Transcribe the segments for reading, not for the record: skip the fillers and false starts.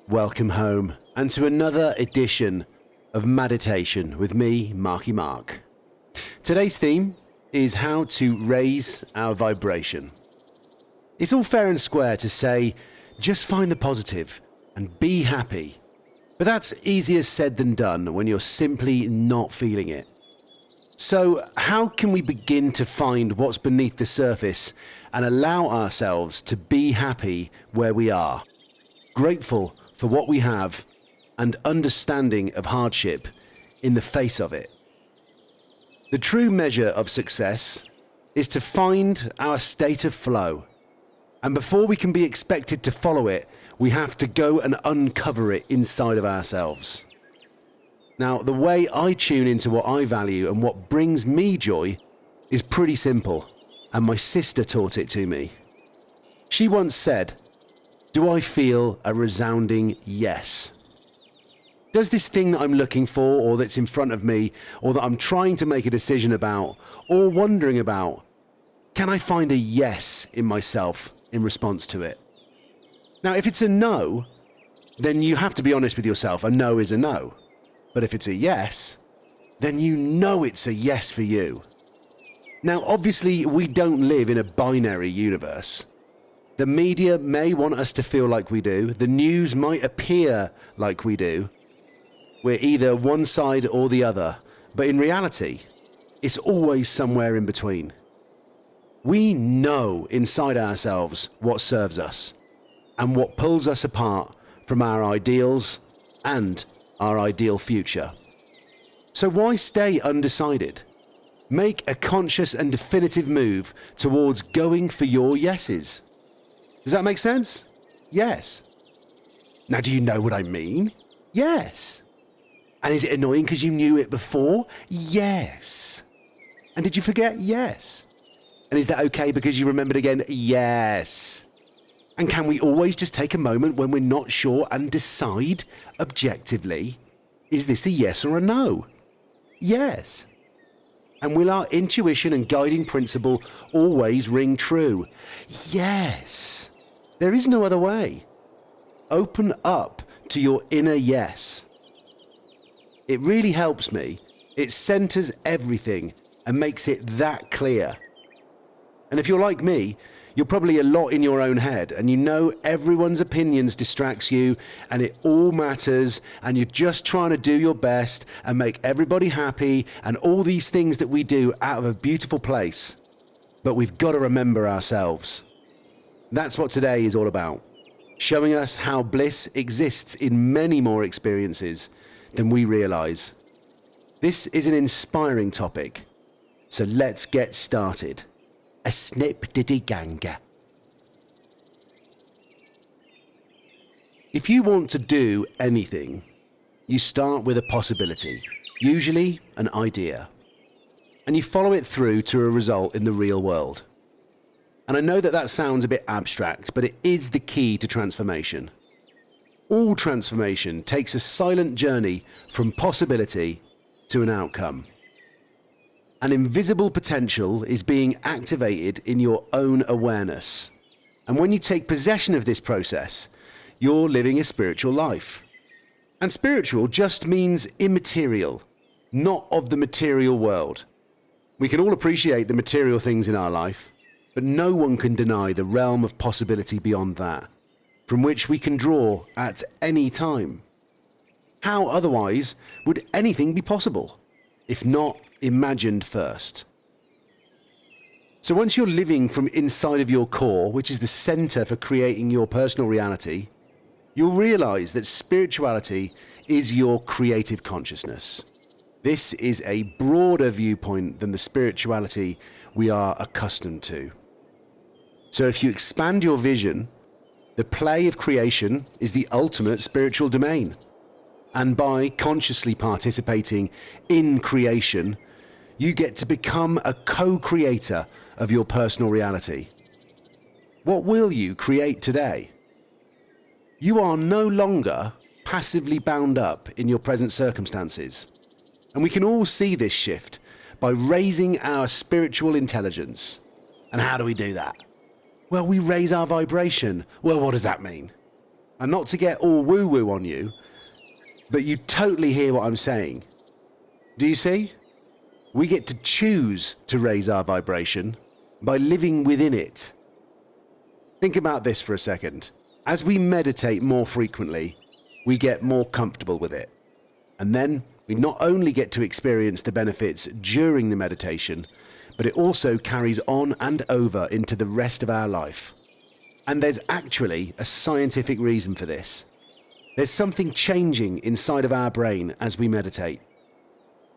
Welcome home and to another edition of Meditation with me, Marky Mark. Today's theme is how to raise our vibration. It's all fair and square to say, just find the positive and be happy. But that's easier said than done when you're simply not feeling it. So how can we begin to find what's beneath the surface and allow ourselves to be happy where we are, grateful for what we have, and understanding of hardship in the face of it? The true measure of success is to find our state of flow. And before we can be expected to follow it, we have to go and uncover it inside of ourselves. Now, the way I tune into what I value and what brings me joy is pretty simple, and my sister taught it to me. She once said, "Do I feel a resounding yes? Does this thing that I'm looking for, or that's in front of me, or that I'm trying to make a decision about, or wondering about, can I find a yes in myself in response to it?" Now, if it's a no, then you have to be honest with yourself. A no is a no. But if it's a yes, then you know it's a yes for you. Now, obviously, we don't live in a binary universe. The media may want us to feel like we do. The news might appear like we do. We're either one side or the other. But in reality, it's always somewhere in between. We know inside ourselves what serves us and what pulls us apart from our ideals and our ideal future. So why stay undecided? Make a conscious and definitive move towards going for your yeses. Does that make sense? Yes. Now, do you know what I mean? Yes. And is it annoying because you knew it before? Yes. And did you forget? Yes. And is that okay because you remembered again? Yes. And can we always just take a moment when we're not sure and decide objectively, is this a yes or a no? Yes. And will our intuition and guiding principle always ring true? Yes. There is no other way. Open up to your inner yes. It really helps me. It centers everything and makes it that clear. And if you're like me, you're probably a lot in your own head, and you know everyone's opinions distracts you, and it all matters, and you're just trying to do your best and make everybody happy, and all these things that we do out of a beautiful place. But we've got to remember ourselves. That's what today is all about, showing us how bliss exists in many more experiences than we realize. This is an inspiring topic, so let's get started. A snip diddy ganger. If you want to do anything, you start with a possibility, usually an idea, and you follow it through to a result in the real world. And I know that that sounds a bit abstract, but it is the key to transformation. All transformation takes a silent journey from possibility to an outcome. An invisible potential is being activated in your own awareness. And when you take possession of this process, you're living a spiritual life. And spiritual just means immaterial, not of the material world. We can all appreciate the material things in our life, but no one can deny the realm of possibility beyond that, from which we can draw at any time. How otherwise would anything be possible, if not imagined first? So once you're living from inside of your core, which is the center for creating your personal reality, you'll realize that spirituality is your creative consciousness. This is a broader viewpoint than the spirituality we are accustomed to. So if you expand your vision, the play of creation is the ultimate spiritual domain. And by consciously participating in creation, you get to become a co-creator of your personal reality. What will you create today? You are no longer passively bound up in your present circumstances. And we can all see this shift by raising our spiritual intelligence. And how do we do that? Well, we raise our vibration. Well, what does that mean? And not to get all woo-woo on you, but you totally hear what I'm saying. Do you see? We get to choose to raise our vibration by living within it. Think about this for a second. As we meditate more frequently, we get more comfortable with it. And then we not only get to experience the benefits during the meditation, but it also carries on and over into the rest of our life. And there's actually a scientific reason for this. There's something changing inside of our brain as we meditate.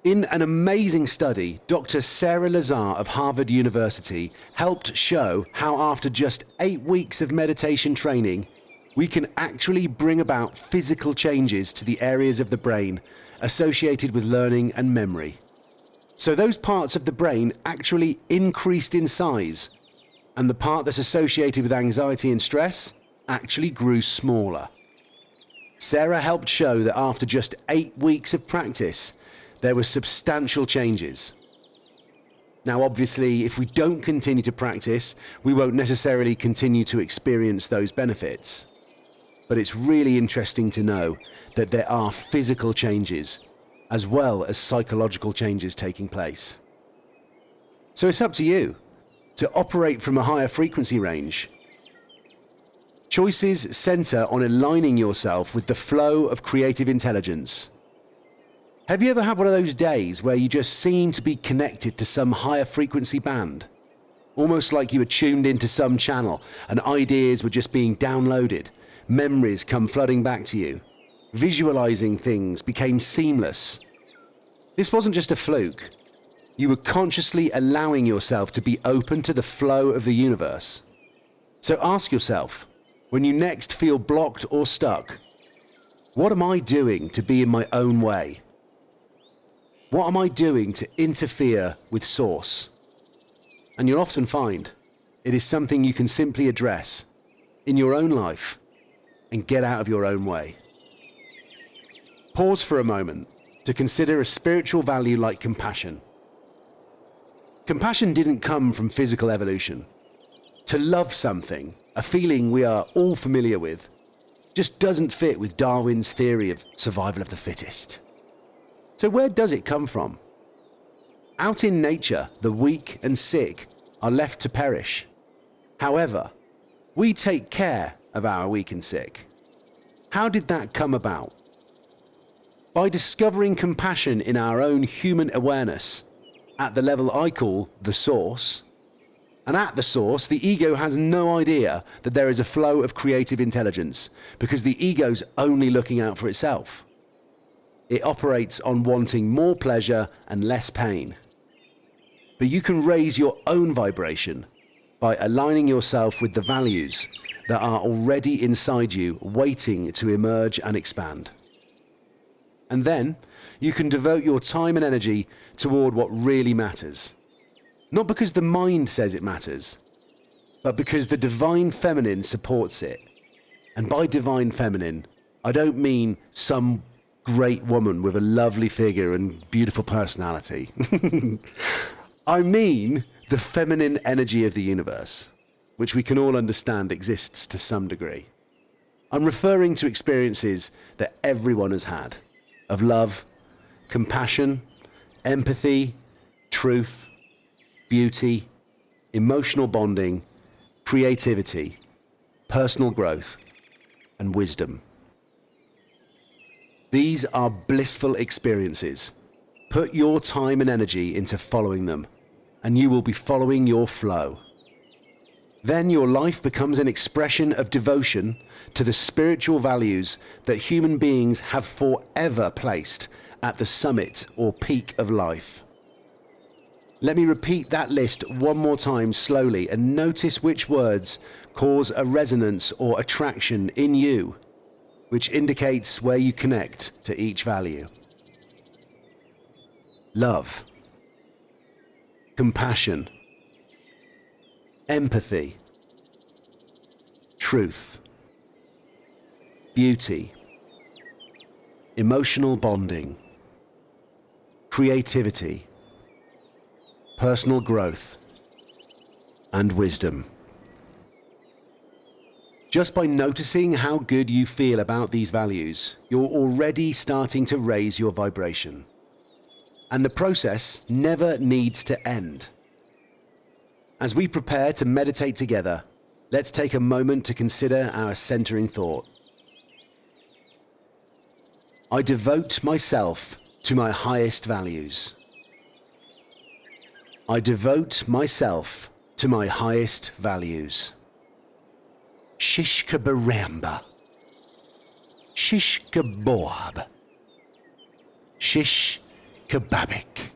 In an amazing study, Dr. Sarah Lazar of Harvard University helped show how after just 8 weeks of meditation training, we can actually bring about physical changes to the areas of the brain associated with learning and memory. So those parts of the brain actually increased in size, and the part that's associated with anxiety and stress actually grew smaller. Sarah helped show that after just 8 weeks of practice, there were substantial changes. Now, obviously, if we don't continue to practice, we won't necessarily continue to experience those benefits. But it's really interesting to know that there are physical changes as well as psychological changes taking place. So it's up to you to operate from a higher frequency range. Choices center on aligning yourself with the flow of creative intelligence. Have you ever had one of those days where you just seem to be connected to some higher frequency band? Almost like you were tuned into some channel and ideas were just being downloaded, memories come flooding back to you, visualizing things became seamless. This wasn't just a fluke. You were consciously allowing yourself to be open to the flow of the universe. So ask yourself, when you next feel blocked or stuck, what am I doing to be in my own way? What am I doing to interfere with Source? And you'll often find it is something you can simply address in your own life and get out of your own way. Pause for a moment to consider a spiritual value like compassion. Compassion didn't come from physical evolution. To love something, a feeling we are all familiar with, just doesn't fit with Darwin's theory of survival of the fittest. So where does it come from? Out in nature, the weak and sick are left to perish. However, we take care of our weak and sick. How did that come about? By discovering compassion in our own human awareness, at the level I call the source. And at the source, the ego has no idea that there is a flow of creative intelligence because the ego's only looking out for itself. It operates on wanting more pleasure and less pain. But you can raise your own vibration by aligning yourself with the values that are already inside you, waiting to emerge and expand. And then you can devote your time and energy toward what really matters. Not because the mind says it matters, but because the divine feminine supports it. And by divine feminine, I don't mean some great woman with a lovely figure and beautiful personality. I mean the feminine energy of the universe, which we can all understand exists to some degree. I'm referring to experiences that everyone has had, of love, compassion, empathy, truth, beauty, emotional bonding, creativity, personal growth, and wisdom. These are blissful experiences. Put your time and energy into following them, and you will be following your flow. Then your life becomes an expression of devotion to the spiritual values that human beings have forever placed at the summit or peak of life. Let me repeat that list one more time slowly and notice which words cause a resonance or attraction in you, which indicates where you connect to each value. Love, compassion, empathy, truth, beauty, emotional bonding, creativity, personal growth, and wisdom. Just by noticing how good you feel about these values, you're already starting to raise your vibration. And the process never needs to end. As we prepare to meditate together, let's take a moment to consider our centering thought. I devote myself to my highest values. I devote myself to my highest values. Shish kabaramba. Shish kaboab. Shish kababik.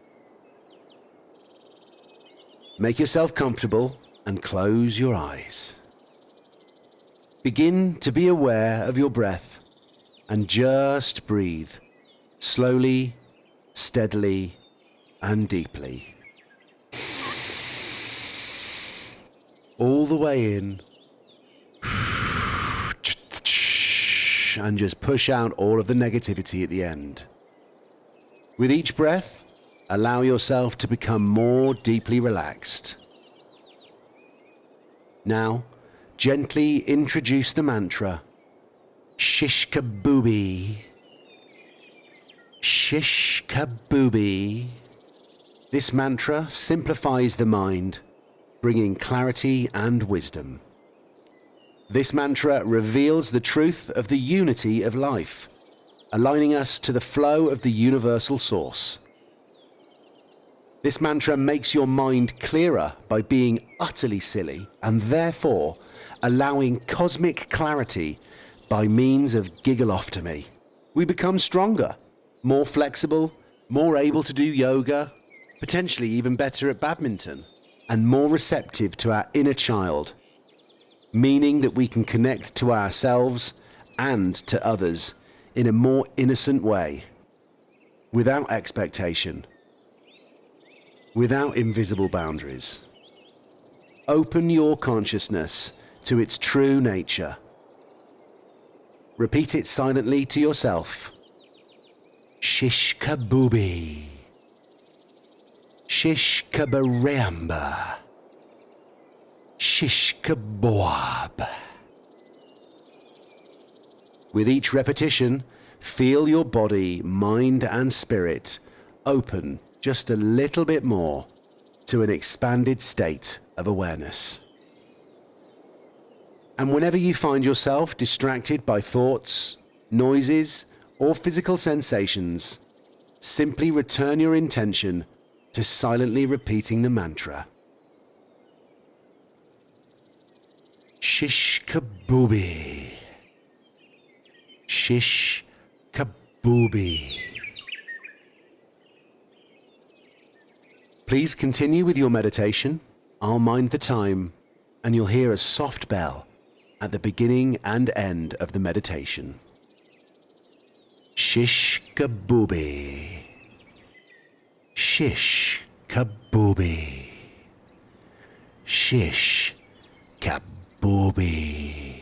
Make yourself comfortable and close your eyes. Begin to be aware of your breath and just breathe slowly, steadily, and deeply. All the way in. And just push out all of the negativity at the end. With each breath, allow yourself to become more deeply relaxed. Now, gently introduce the mantra, Shish kabooby. Shish kabooby. This mantra simplifies the mind, bringing clarity and wisdom. This mantra reveals the truth of the unity of life, aligning us to the flow of the universal source. This mantra makes your mind clearer by being utterly silly and therefore allowing cosmic clarity by means of giggloftomy. We become stronger, more flexible, more able to do yoga, potentially even better at badminton, and more receptive to our inner child, meaning that we can connect to ourselves and to others in a more innocent way, without expectation, without invisible boundaries. Open your consciousness to its true nature. Repeat it silently to yourself. Shish kabooby. Shish kabaramba. Shish kaboab. With each repetition, feel your body, mind, and spirit open just a little bit more to an expanded state of awareness. And whenever you find yourself distracted by thoughts, noises, or physical sensations, simply return your intention to silently repeating the mantra. Shish kabooby. Shish kabooby. Please continue with your meditation. I'll mind the time, and you'll hear a soft bell at the beginning and end of the meditation. Shish kabooby. Shish kabooby. Shish kabooby.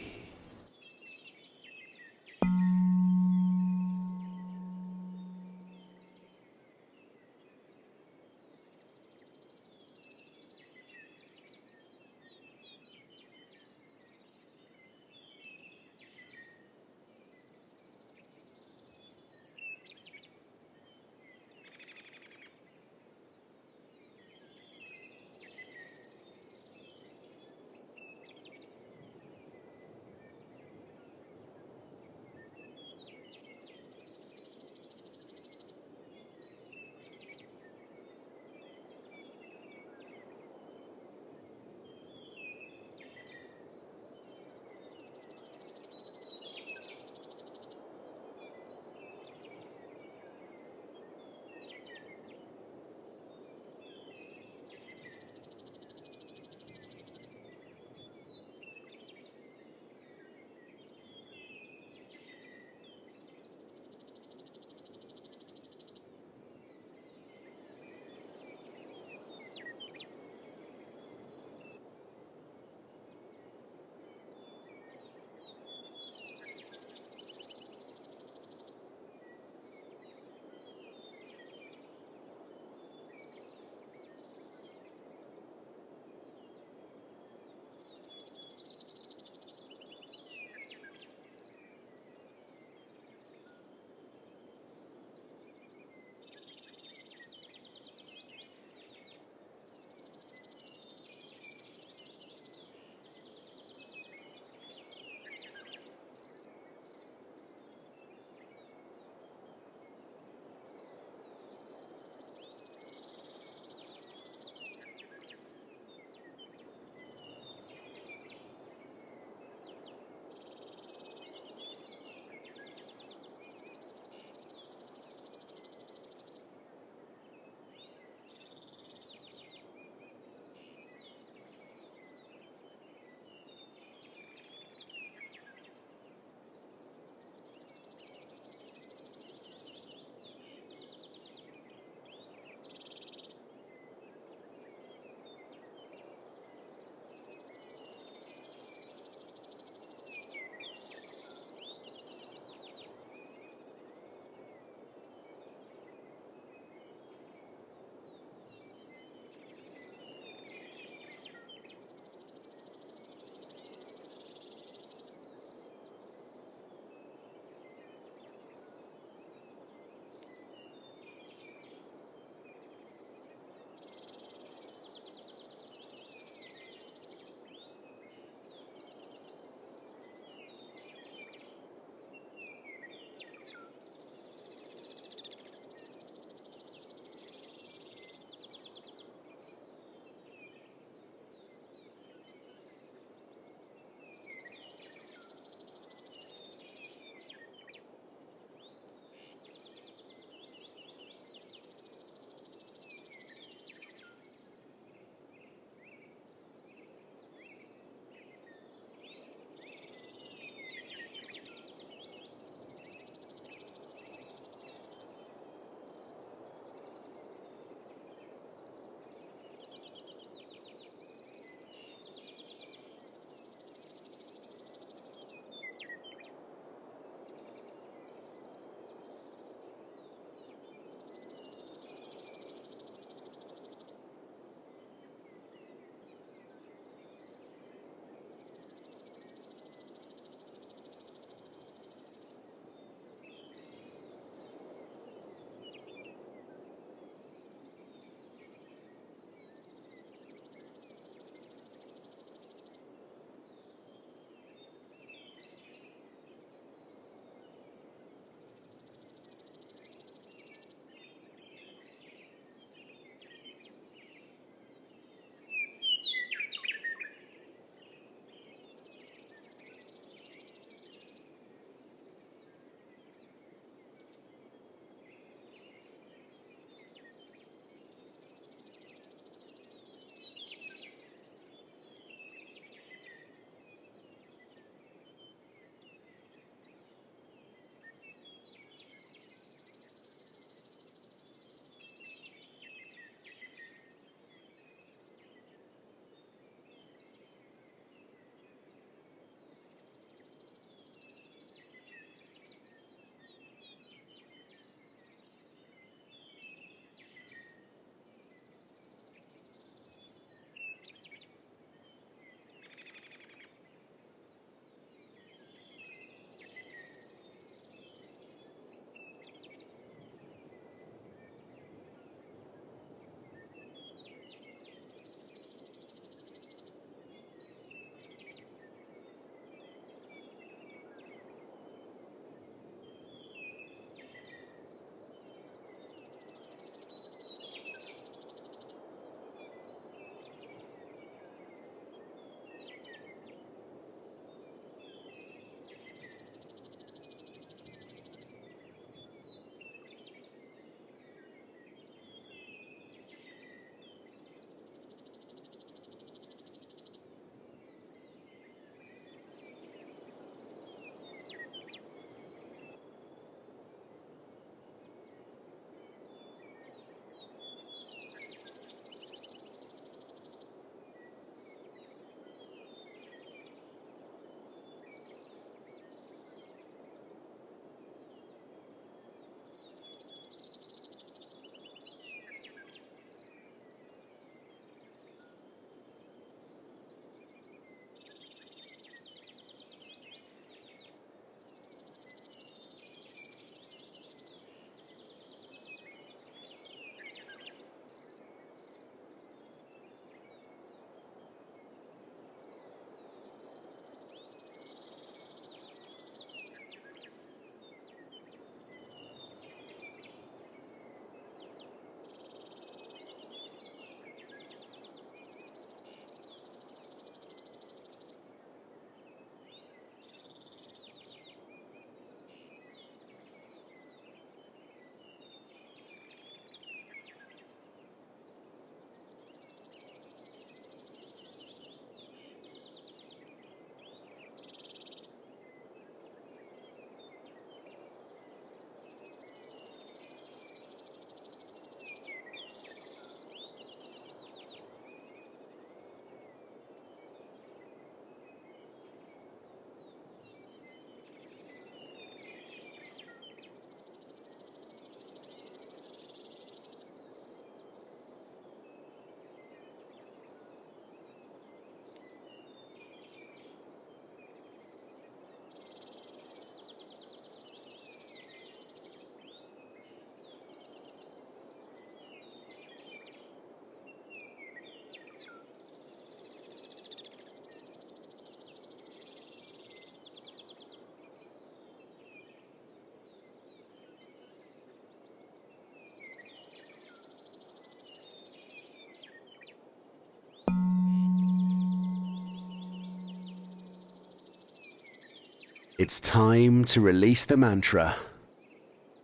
It's time to release the mantra.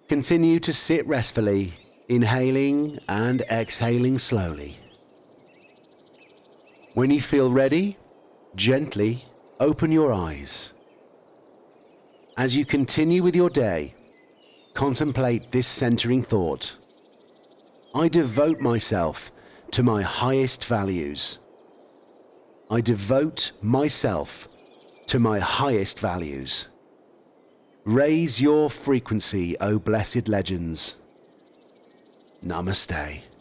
Continue to sit restfully, inhaling and exhaling slowly. When you feel ready, gently open your eyes. As you continue with your day, contemplate this centering thought. I devote myself to my highest values. I devote myself to my highest values. Raise your frequency, O blessed legends. Namaste.